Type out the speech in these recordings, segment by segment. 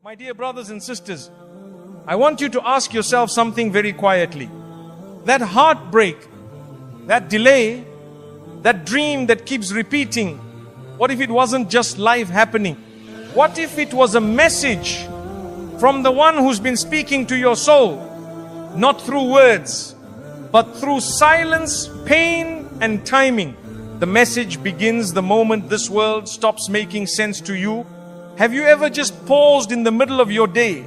My dear brothers and sisters, I want you to ask yourself something very quietly. That heartbreak, that delay, that dream that keeps repeating, what if it wasn't just life happening? What if it was a message from the one who's been speaking to your soul, not through words, but through silence, pain, and timing? The message begins the moment this world stops making sense to you. Have you ever just paused in the middle of your day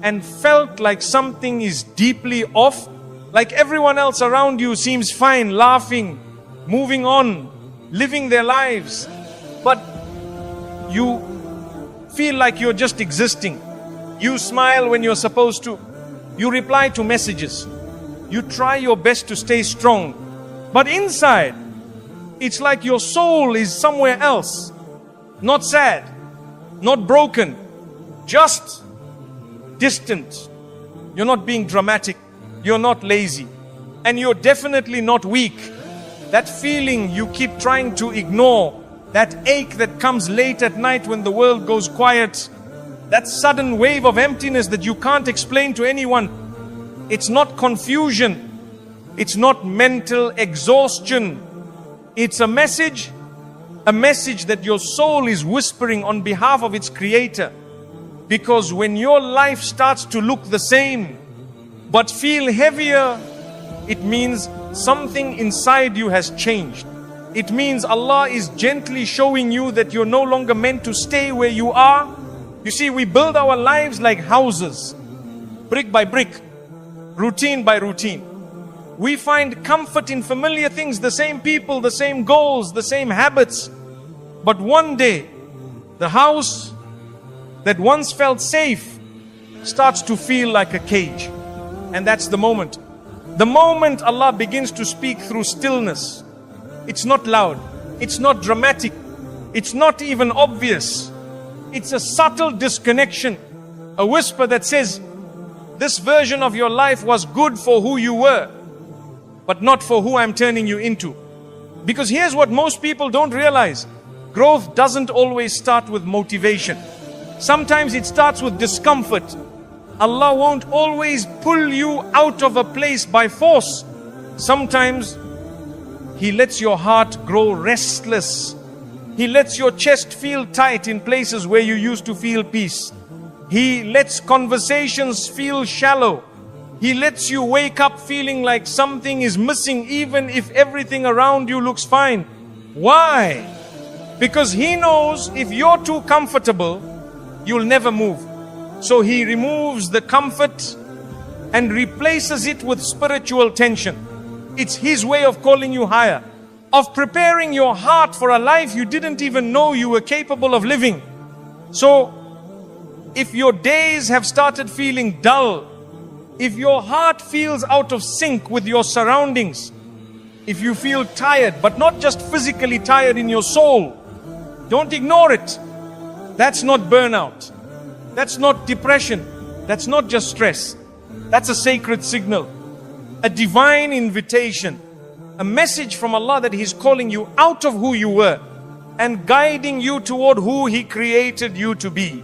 and felt like something is deeply off? Like everyone else around you seems fine, laughing, moving on, living their lives, but you feel like you're just existing. You smile when you're supposed to. You reply to messages. You try your best to stay strong. But inside, it's like your soul is somewhere else. Not sad, not broken, just distant. You're not being dramatic. You're not lazy. And you're definitely not weak. That feeling you keep trying to ignore, that ache that comes late at night when the world goes quiet, that sudden wave of emptiness that you can't explain to anyone. It's not confusion. It's not mental exhaustion. It's a message that your soul is whispering on behalf of its creator. Because when your life starts to look the same, but feel heavier, it means something inside you has changed. It means Allah is gently showing you that you're no longer meant to stay where you are. You see, we build our lives like houses, brick by brick, routine by routine. We find comfort in familiar things, the same people, the same goals, the same habits. But one day, the house that once felt safe starts to feel like a cage. And that's the moment. The moment Allah begins to speak through stillness. It's not loud. It's not dramatic. It's not even obvious. It's a subtle disconnection. A whisper that says, this version of your life was good for who you were, but not for who I'm turning you into. Because here's what most people don't realize. Growth doesn't always start with motivation. Sometimes it starts with discomfort. Allah won't always pull you out of a place by force. Sometimes He lets your heart grow restless. He lets your chest feel tight in places where you used to feel peace. He lets conversations feel shallow. He lets you wake up feeling like something is missing even if everything around you looks fine. Why? Because He knows if you're too comfortable, you'll never move. So He removes the comfort and replaces it with spiritual tension. It's His way of calling you higher, of preparing your heart for a life you didn't even know you were capable of living. So, if your days have started feeling dull, if your heart feels out of sync with your surroundings, if you feel tired, but not just physically tired in your soul, don't ignore it. That's not burnout. That's not depression. That's not just stress. That's a sacred signal, a divine invitation, a message from Allah that He's calling you out of who you were and guiding you toward who He created you to be.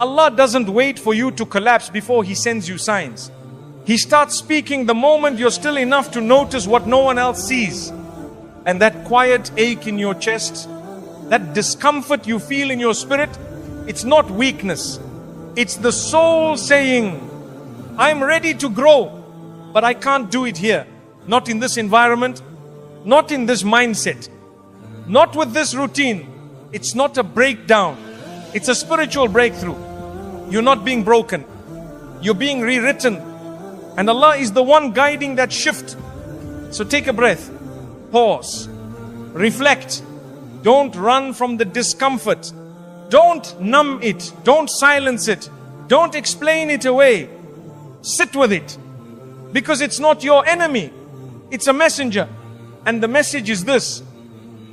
Allah doesn't wait for you to collapse before He sends you signs. He starts speaking the moment you're still enough to notice what no one else sees. And that quiet ache in your chest, that discomfort you feel in your spirit, it's not weakness. It's the soul saying, I'm ready to grow, but I can't do it here. Not in this environment, not in this mindset, not with this routine. It's not a breakdown. It's a spiritual breakthrough. You're not being broken. You're being rewritten. And Allah is the one guiding that shift. So take a breath, pause, reflect. Don't run from the discomfort. Don't numb it. Don't silence it. Don't explain it away. Sit with it. Because it's not your enemy. It's a messenger. And the message is this: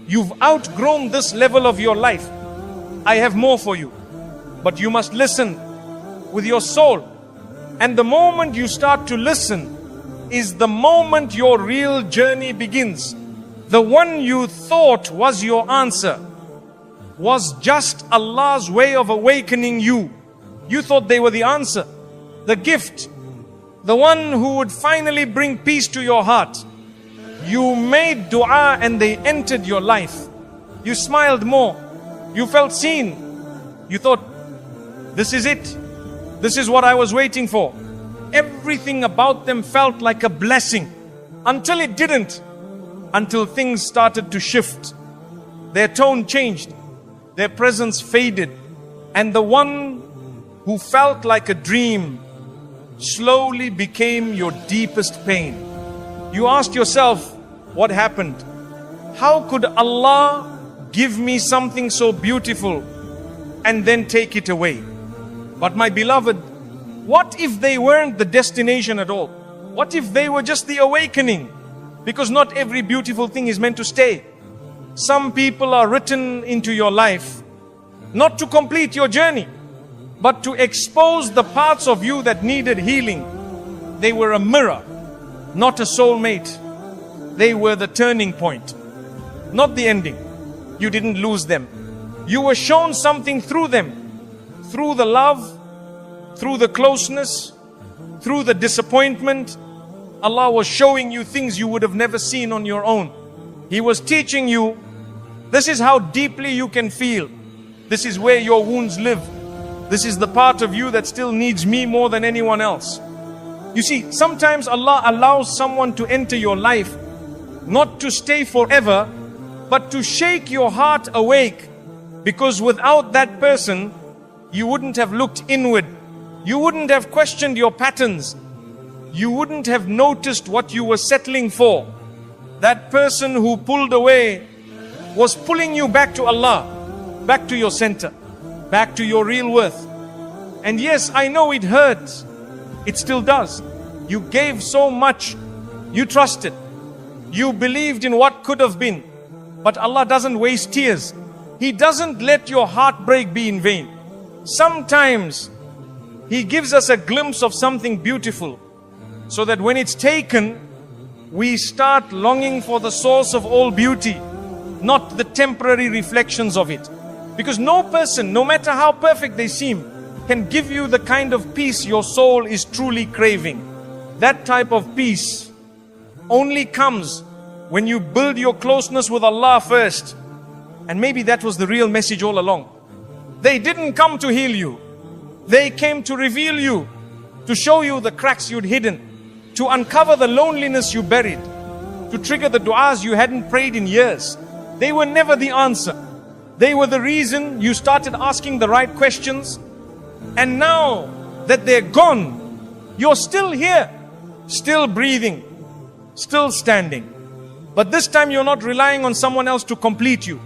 you've outgrown this level of your life. I have more for you. But you must listen with your soul. And the moment you start to listen is the moment your real journey begins. The one you thought was your answer was just Allah's way of awakening you You thought they were the answer, the gift, the one who would finally bring peace to your heart. You made dua and they entered your life. You smiled more. You felt seen. You thought, this is it. This is what I was waiting for. Everything about them felt like a blessing until it didn't. Until things started to shift. Their tone changed. Their presence faded. And the one who felt like a dream slowly became your deepest pain. You asked yourself, what happened? How could Allah give me something so beautiful and then take it away? But my beloved, what if they weren't the destination at all? What if they were just the awakening? Because not every beautiful thing is meant to stay. Some people are written into your life not to complete your journey, but to expose the parts of you that needed healing. They were a mirror, not a soulmate. They were the turning point, not the ending. You didn't lose them. You were shown something through them. Through the love, through the closeness, through the disappointment. Allah was showing you things you would have never seen on your own. He was teaching you, this is how deeply you can feel. This is where your wounds live. This is the part of you that still needs me more than anyone else. You see, sometimes Allah allows someone to enter your life, not to stay forever, but to shake your heart awake. Because without that person, you wouldn't have looked inward. You wouldn't have questioned your patterns. You wouldn't have noticed what you were settling for. That person who pulled away was pulling you back to Allah, back to your center, back to your real worth. And yes, I know it hurts. It still does. You gave so much. You trusted. You believed in what could have been. But Allah doesn't waste tears. He doesn't let your heartbreak be in vain. Sometimes He gives us a glimpse of something beautiful, so that when it's taken, we start longing for the source of all beauty, not the temporary reflections of it. Because no person, no matter how perfect they seem, can give you the kind of peace your soul is truly craving. That type of peace only comes when you build your closeness with Allah first. And maybe that was the real message all along. They didn't come to heal you. They came to reveal you, to show you the cracks you'd hidden, to uncover the loneliness you buried, to trigger the du'as you hadn't prayed in years. They were never the answer. They were the reason you started asking the right questions. And now that they're gone, you're still here, still breathing, still standing. But this time you're not relying on someone else to complete you.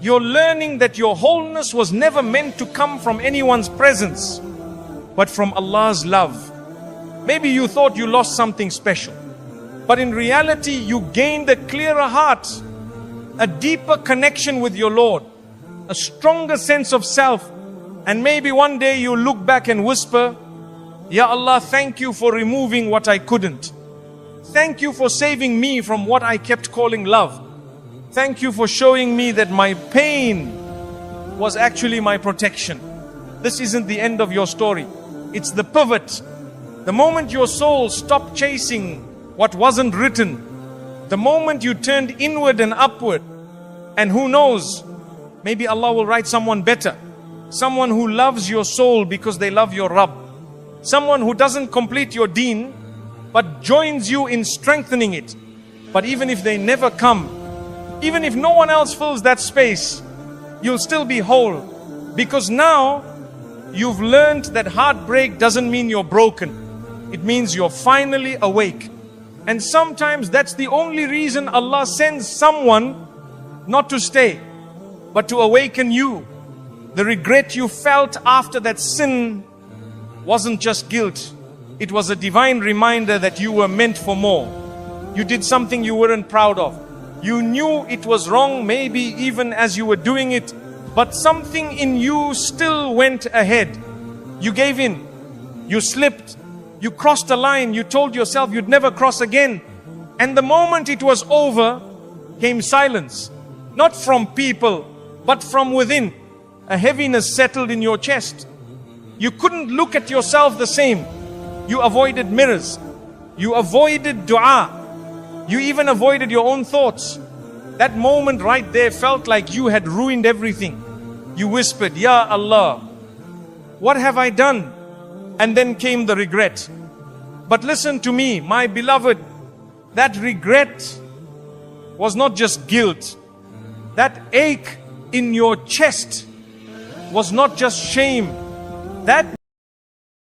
You're learning that your wholeness was never meant to come from anyone's presence, but from Allah's love. Maybe you thought you lost something special, but in reality you gained a clearer heart, a deeper connection with your Lord, a stronger sense of self. And maybe one day you'll look back and whisper, Ya Allah, thank you for removing what I couldn't. Thank you for saving me from what I kept calling love. Thank you for showing me that my pain was actually my protection. This isn't the end of your story. It's the pivot. The moment your soul stopped chasing what wasn't written, the moment you turned inward and upward, and who knows, maybe Allah will write someone better. Someone who loves your soul because they love your Rabb. Someone who doesn't complete your deen, but joins you in strengthening it. But even if they never come, even if no one else fills that space, you'll still be whole. Because now, you've learned that heartbreak doesn't mean you're broken. It means you're finally awake. And sometimes that's the only reason Allah sends someone not to stay, but to awaken you. The regret you felt after that sin wasn't just guilt. It was a divine reminder that you were meant for more. You did something you weren't proud of. You knew it was wrong, maybe even as you were doing it, but something in you still went ahead. You gave in. You slipped. You crossed a line. You told yourself you'd never cross again. And the moment it was over, came silence. Not from people, but from within. A heaviness settled in your chest. You couldn't look at yourself the same. You avoided mirrors. You avoided dua. You even avoided your own thoughts. That moment right there felt like you had ruined everything. You whispered, Ya Allah, what have I done? And then came the regret. But listen to me, my beloved, that regret was not just guilt. That ache in your chest was not just shame. That